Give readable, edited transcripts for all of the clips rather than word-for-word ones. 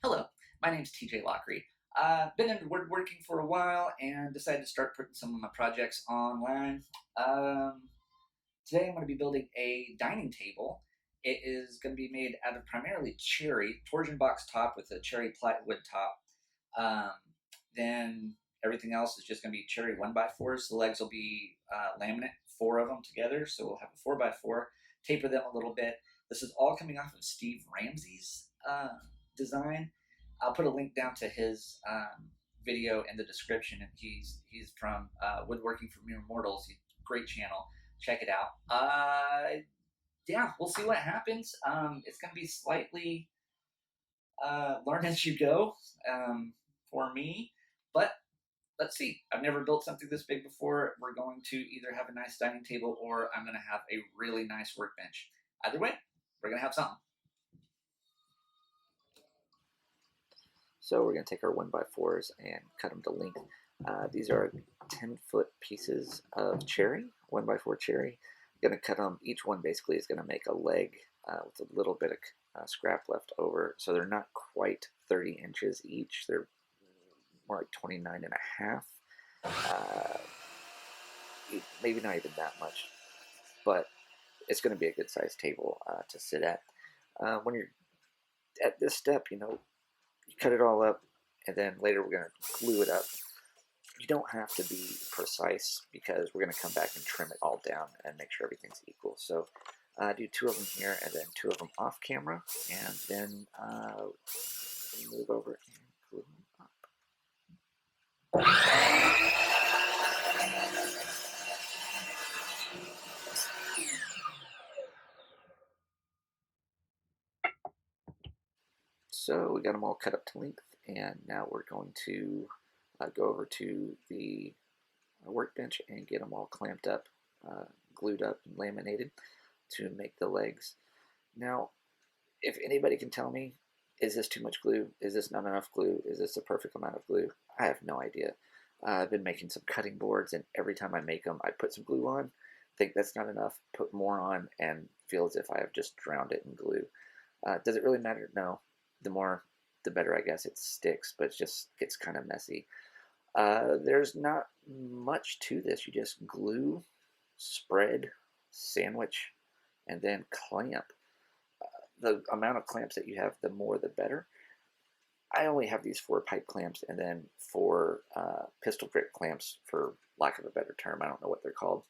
Hello, my name's TJ Lockery. Been into woodworking for a while and decided to start putting some of my projects online. Um, Today I'm going to be building a dining table. It is going to be made out of primarily cherry, torsion box top with a cherry plywood top. Um, then everything else is just going to be cherry 1x4s. The legs will be laminate, four of them together. So we'll have a 4x4, taper them a little bit. This is all coming off of Steve Ramsey's design. I'll put a link down to his video in the description. And he's from Woodworking for Mere Mortals. He's a great channel. Check it out. Yeah, we'll see what happens. It's going to be slightly learn as you go for me, but let's see. I've never built something this big before. We're going to either have a nice dining table or I'm going to have a really nice workbench. Either way, we're going to have something. So we're going to take our 1x4s and cut them to length. These are 10-foot pieces of cherry, 1x4 cherry. I'm going to cut them. Each one basically is going to make a leg with a little bit of scrap left over. So they're not quite 30 inches each. They're more like 29 and a half. Maybe not even that much, but it's going to be a good sized table to sit at. When you're at this step, you cut it all up, and then later we're going to glue it up. You don't have to be precise because we're going to come back and trim it all down and make sure everything's equal. So do 2 of them here and then 2 of them off camera, and then move over and glue them up. So we got them all cut up to length, and now we're going to go over to the workbench and get them all clamped up, glued up, and laminated to make the legs. Now, if anybody can tell me, is this too much glue? Is this not enough glue? Is this the perfect amount of glue? I have no idea. I've been making some cutting boards, and every time I make them, I put some glue on, think that's not enough, put more on, and feel as if I have just drowned it in glue. Does it really matter? No. The more, the better, I guess. It sticks, but it just gets kind of messy. There's not much to this. You just glue, spread, sandwich, and then clamp. The amount of clamps that you have, the more the better. I only have these 4 pipe clamps and then 4 pistol grip clamps, for lack of a better term. I don't know what they're called.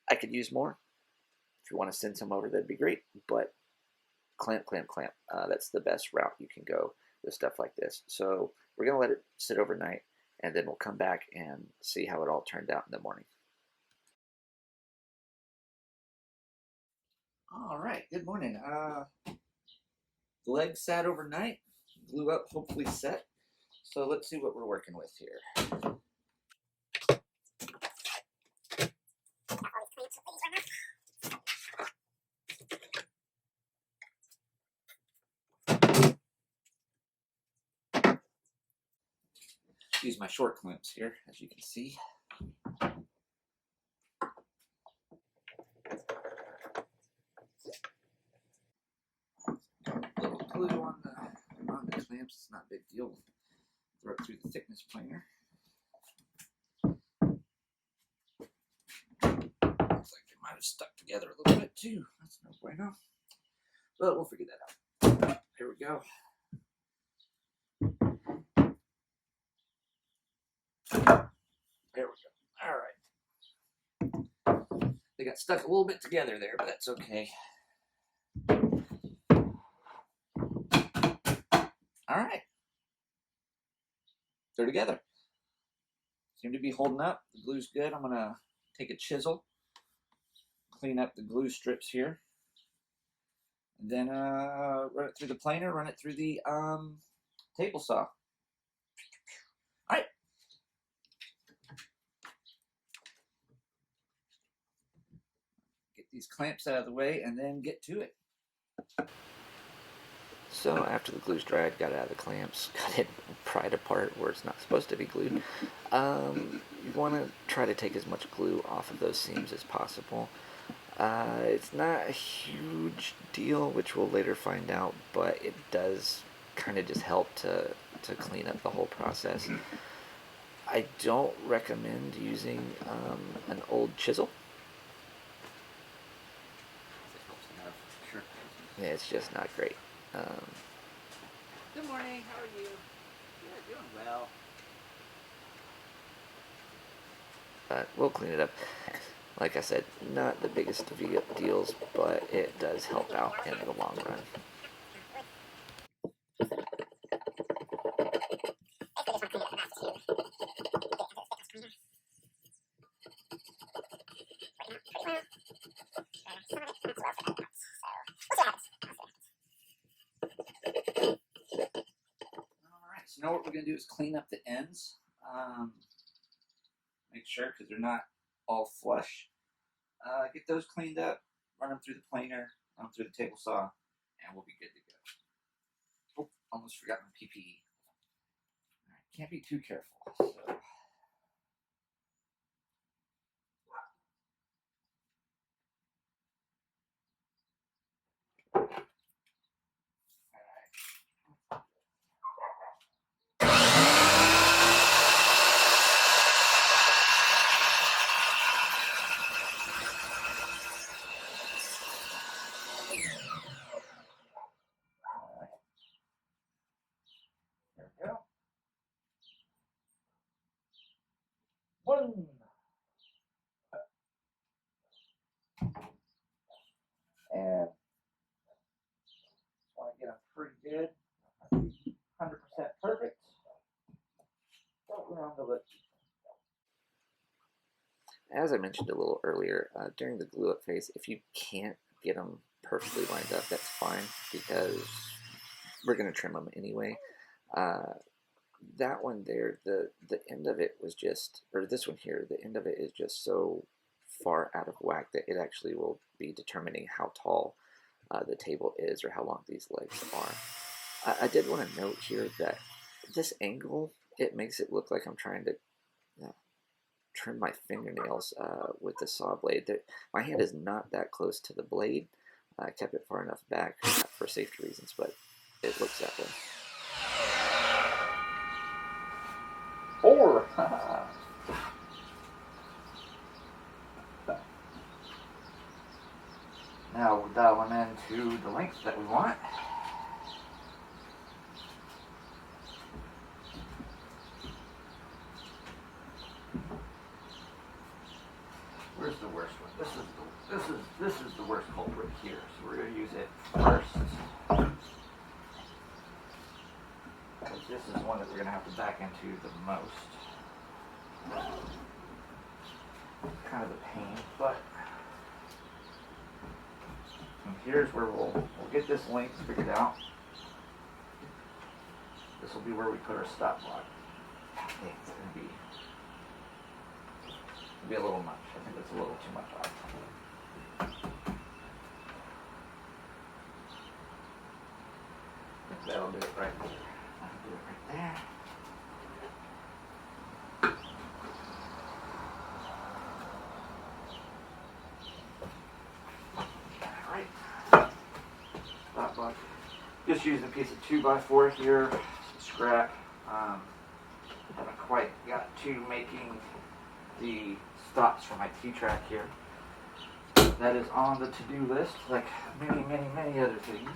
I could use more. If you want to send some over, that'd be great, but clamp, clamp, clamp. That's the best route you can go with stuff like this. So we're going to let it sit overnight, and then we'll come back and see how it all turned out in the morning. All right, good morning. The legs sat overnight, glue up, hopefully set. So let's see what we're working with here. Use my short clamps here, as you can see. A little glue on the clamps, it's not a big deal. Throw it through the thickness planer. Looks like they might have stuck together a little bit too. That's no bueno. But we'll figure that out. Here we go. There we go. All right. They got stuck a little bit together there, but that's okay. All right. They're together. Seem to be holding up. The glue's good. I'm going to take a chisel, clean up the glue strips here, and then run it through the planer, run it through the table saw. All right. Get these clamps out of the way and then get to it. So after the glue's dried, got it out of the clamps, got it pried apart where it's not supposed to be glued. You want to try to take as much glue off of those seams as possible. It's not a huge deal, which we'll later find out, but it does kind of just help to clean up the whole process. I don't recommend using an old chisel. Sure. Yeah, it's just not great. Good morning. How are you? Yeah, doing well. But we'll clean it up. Like I said, not the biggest of deals, but it does help out in the long run. Alright, so now what we're going to do is clean up the ends. Make sure, because they're not all flush. Get those cleaned up, run them through the planer, run them through the table saw, and we'll be good to go. Oh, almost forgot my PPE. Alright, can't be too careful. So. There we go. One. And want to get them pretty good. 100% perfect. Don't round the lips. As I mentioned a little earlier, during the glue up phase, if you can't get them perfectly lined up, that's fine, because we're going to trim them anyway. That one there, the end of it was just, or this one here, the end of it is just so far out of whack that it actually will be determining how tall the table is or how long these legs are. I did want to note here that this angle, it makes it look like I'm trying to trim my fingernails with the saw blade. My hand is not that close to the blade. I kept it far enough back for safety reasons, but it looks that way. 4. Now we'll dial them into the length that we want. Where's the worst one? This is the worst culprit here. So we're going to use it first. Because this is one that we're going to have to back into the most. Kind of a pain, but here's where we'll get this length figured out. This will be where we put our stop block. I think it's going to be a little much. I think it's a little too much off. That'll do it right there. That'll do it right there. Alright. Stop block. Just using a piece of 2x4 here, some scrap. Haven't quite got to making the stops for my T-track here. That is on the to-do list, like many, many, many other things.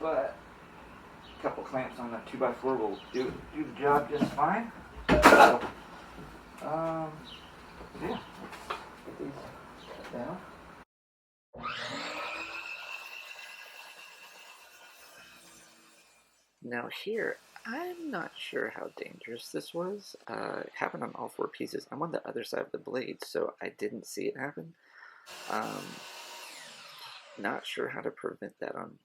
But a couple clamps on that 2x4 will do the job just fine. So, yeah, let's get these set down. Now here, I'm not sure how dangerous this was. It happened on all 4 pieces. I'm on the other side of the blade, so I didn't see it happen. Not sure how to prevent that on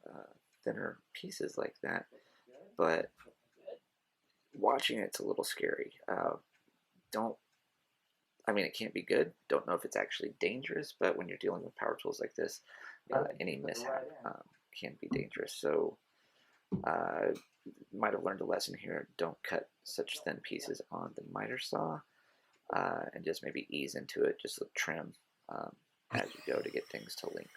thinner pieces like that, but watching it's a little scary. It can't be good. Don't know if it's actually dangerous, but when you're dealing with power tools like this, any mishap can be dangerous. So might have learned a lesson here. Don't cut such thin pieces on the miter saw. and just maybe ease into it, just trim as you go to get things to length.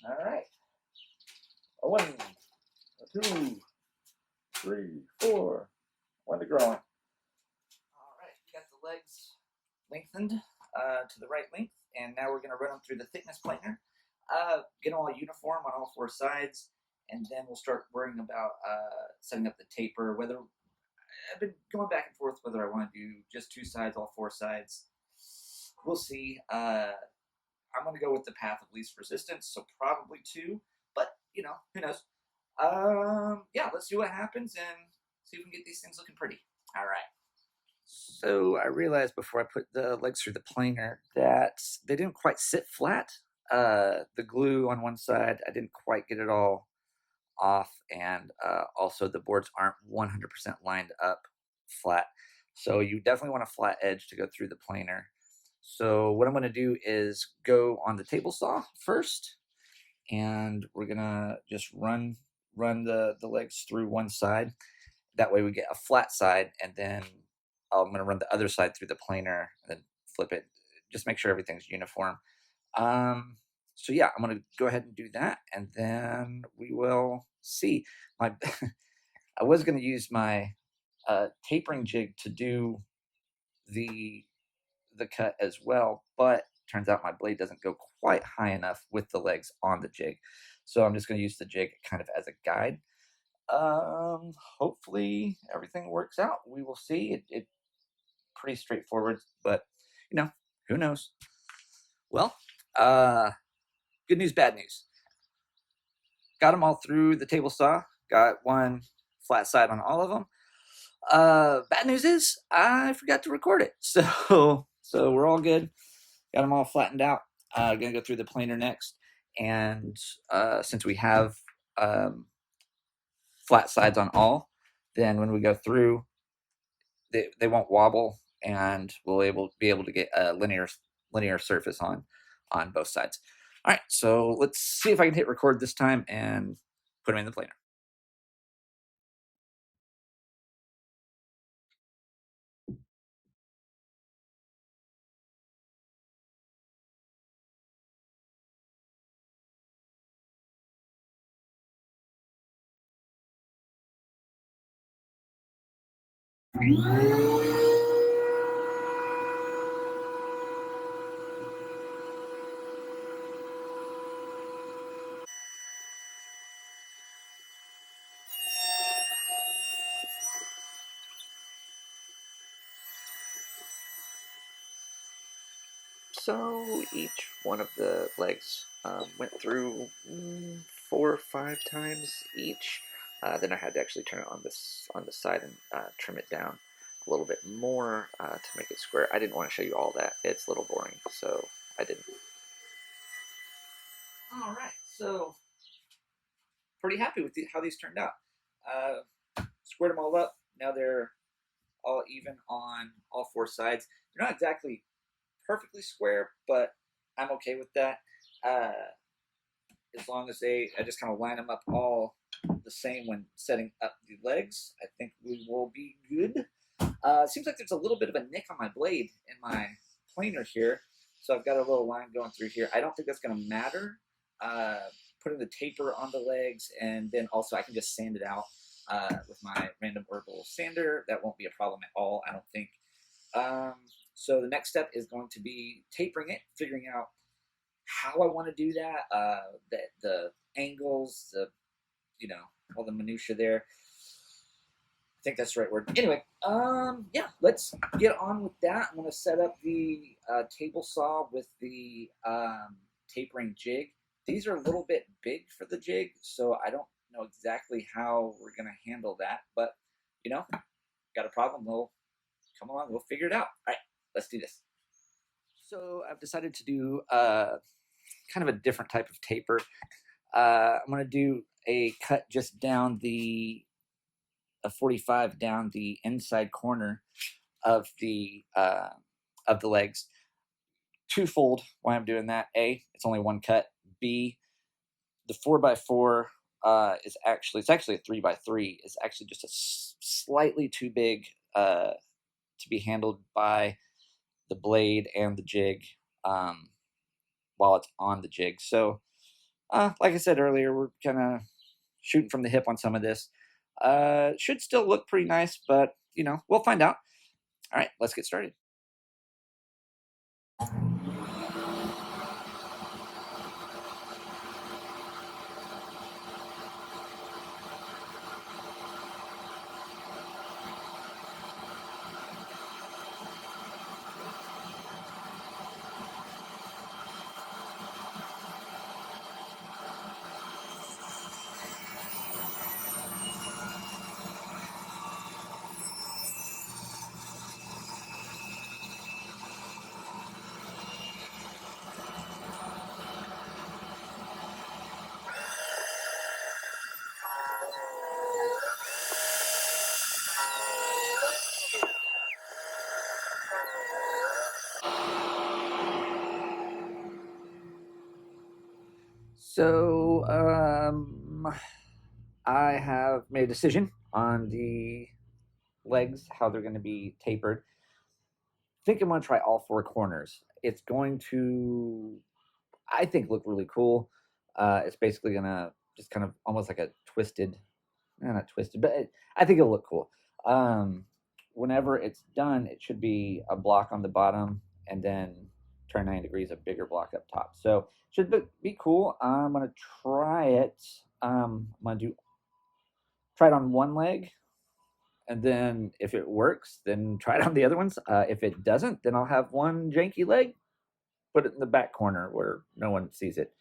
All right. A 1, a 2, 3, 4. When they're growing. All right, we got the legs lengthened to the right length, and now we're going to run them through the thickness planer, get them all uniform on all 4 sides, and then we'll start worrying about setting up the taper. Whether I've been going back and forth whether I want to do just 2 sides, all 4 sides. We'll see. I'm going to go with the path of least resistance, so probably 2, but you know, who knows? Yeah, let's see what happens and see if we can get these things looking pretty. All right. So I realized before I put the legs through the planer that they didn't quite sit flat. The glue on one side, I didn't quite get it all off, and also the boards aren't 100% lined up flat. So you definitely want a flat edge to go through the planer. So what I'm going to do is go on the table saw first, and we're gonna just run the legs through one side. That way we get a flat side, and then I'm gonna run the other side through the planer and then flip it. Just make sure everything's uniform. So yeah, I'm gonna go ahead and do that, and then we will see. My I was gonna use my tapering jig to do the cut as well, but turns out my blade doesn't go quite high enough with the legs on the jig. So I'm just going to use the jig kind of as a guide. Hopefully everything works out. We will see. It pretty straightforward, but you know, who knows? Well, good news, bad news. Got them all through the table saw. Got one flat side on all of them. Bad news is I forgot to record it. So we're all good. Got them all flattened out. Gonna go through the planer next, and since we have flat sides on all, then when we go through, they won't wobble, and we'll be able to get a linear surface on both sides. All right, so let's see if I can hit record this time and put them in the planer. So each one of the legs went through 4 or 5 times each. Then I had to actually turn it on the side and trim it down a little bit more to make it square. I didn't want to show you all that. It's a little boring, so I didn't. All right, so pretty happy with how these turned out. Squared them all up. Now they're all even on all 4 sides. They're not exactly perfectly square, but I'm okay with that. As long as I just kind of line them up all the same when setting up the legs, I think we will be good. Seems like there's a little bit of a nick on my blade in my planer here, so I've got a little line going through here. I don't think that's going to matter. Putting the taper on the legs, and then also I can just sand it out with my random herbal sander. That won't be a problem at all, I don't think. So the next step is going to be tapering it, figuring out how I want to do that, the angles, all the minutia there. think that's the right word. Anyway, yeah, let's get on with that. I'm gonna set up the table saw with the tapering jig. These are a little bit big for the jig, so I don't know exactly how we're gonna handle that. But you know, got a problem? We'll come along. We'll figure it out. All right, let's do this. So I've decided to do kind of a different type of taper. I'm gonna do a cut just down the a 45 down the inside corner of the legs. Twofold why I'm doing that. A, it's only one cut. B, the 4x4 is actually it's actually a 3x3. It's actually just slightly too big to be handled by the blade and the jig while it's on the jig. So, like I said earlier, we're kind of shooting from the hip on some of this. Should still look pretty nice, but we'll find out. All right, let's get started. So, I have made a decision on the legs, how they're going to be tapered. I think I'm going to try all four corners. It's going to, I think, look really cool. It's basically going to just kind of almost like a twisted, not twisted, but I think it'll look cool. Whenever it's done, it should be a block on the bottom and then turn 90 degrees, a bigger block up top. So should be cool. I'm gonna try it. I'm gonna try it on one leg, and then if it works, then try it on the other ones. If it doesn't, then I'll have one janky leg, put it in the back corner where no one sees it.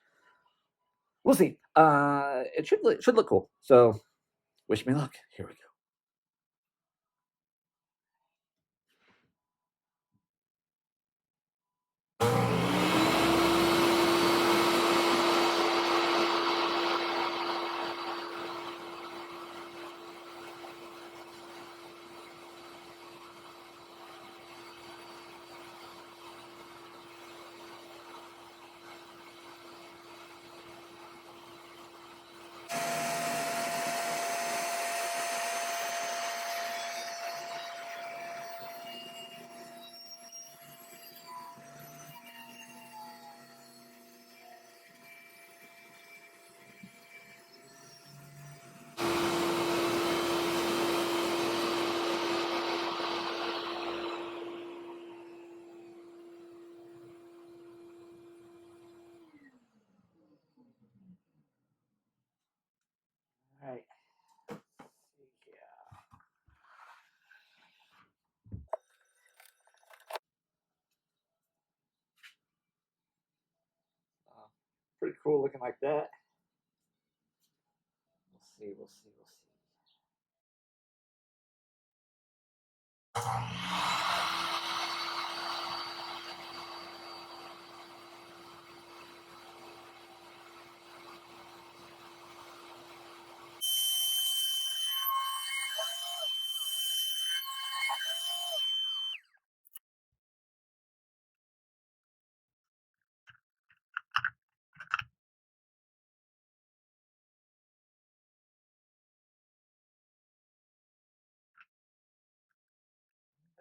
We'll see. It should look cool. So wish me luck. Here we go. All right. Yeah. Pretty cool looking like that. We'll see. We'll see. We'll see.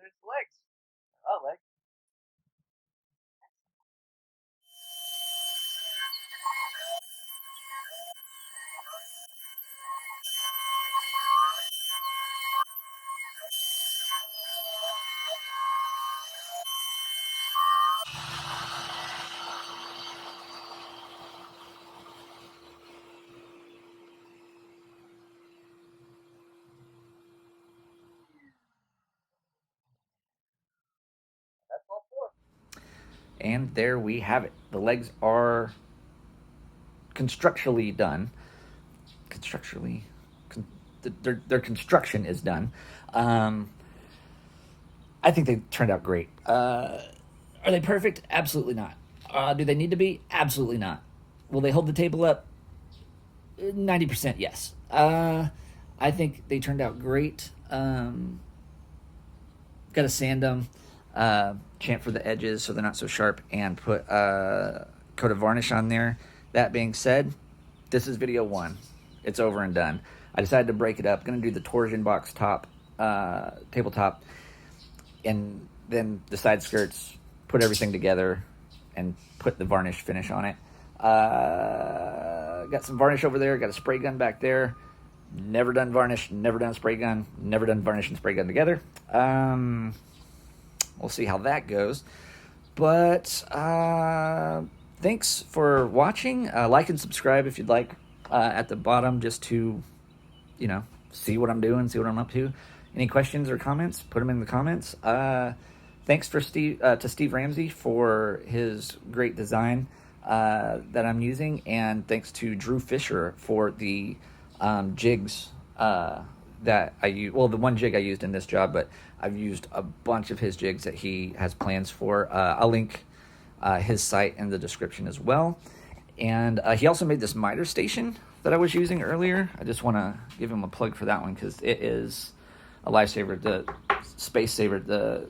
There's legs. Oh, legs. And there we have it. The legs are constructually done. Their construction is done. I think they turned out great. Are they perfect? Absolutely not. Do they need to be? Absolutely not. Will they hold the table up? 90% yes. I think they turned out great. Got to sand them, chamfer the edges so they're not so sharp, and put a coat of varnish on there. That being said, this is video 1. It's over and done. I decided to break it up. Going to do the torsion box top, tabletop, and then the side skirts, put everything together, and put the varnish finish on it. Got some varnish over there, got a spray gun back there. Never done varnish, never done spray gun, never done varnish and spray gun together. We'll see how that goes. But thanks for watching. Like and subscribe if you'd like at the bottom, just to, see what I'm doing, see what I'm up to. Any questions or comments, put them in the comments. Thanks to Steve Ramsey for his great design that I'm using, and thanks to Drew Fisher for the jigs that I use. Well, the one jig I used in this job, but I've used a bunch of his jigs that he has plans for. I'll link his site in the description as well. And he also made this miter station that I was using earlier. I just want to give him a plug for that one because it is a lifesaver, the space saver, the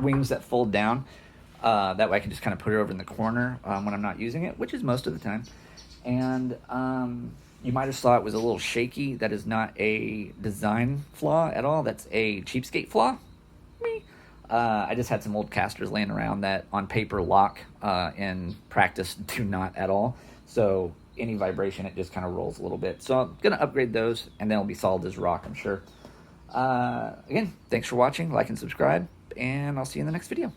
wings that fold down. That way I can just kind of put it over in the corner when I'm not using it, which is most of the time. And you might have thought it was a little shaky. That is not a design flaw at all. That's a cheapskate flaw. I just had some old casters laying around that on paper lock, in practice do not at all. So any vibration, it just kind of rolls a little bit. So I'm going to upgrade those, and then it'll be solid as rock, I'm sure. Again, thanks for watching. Like and subscribe, and I'll see you in the next video.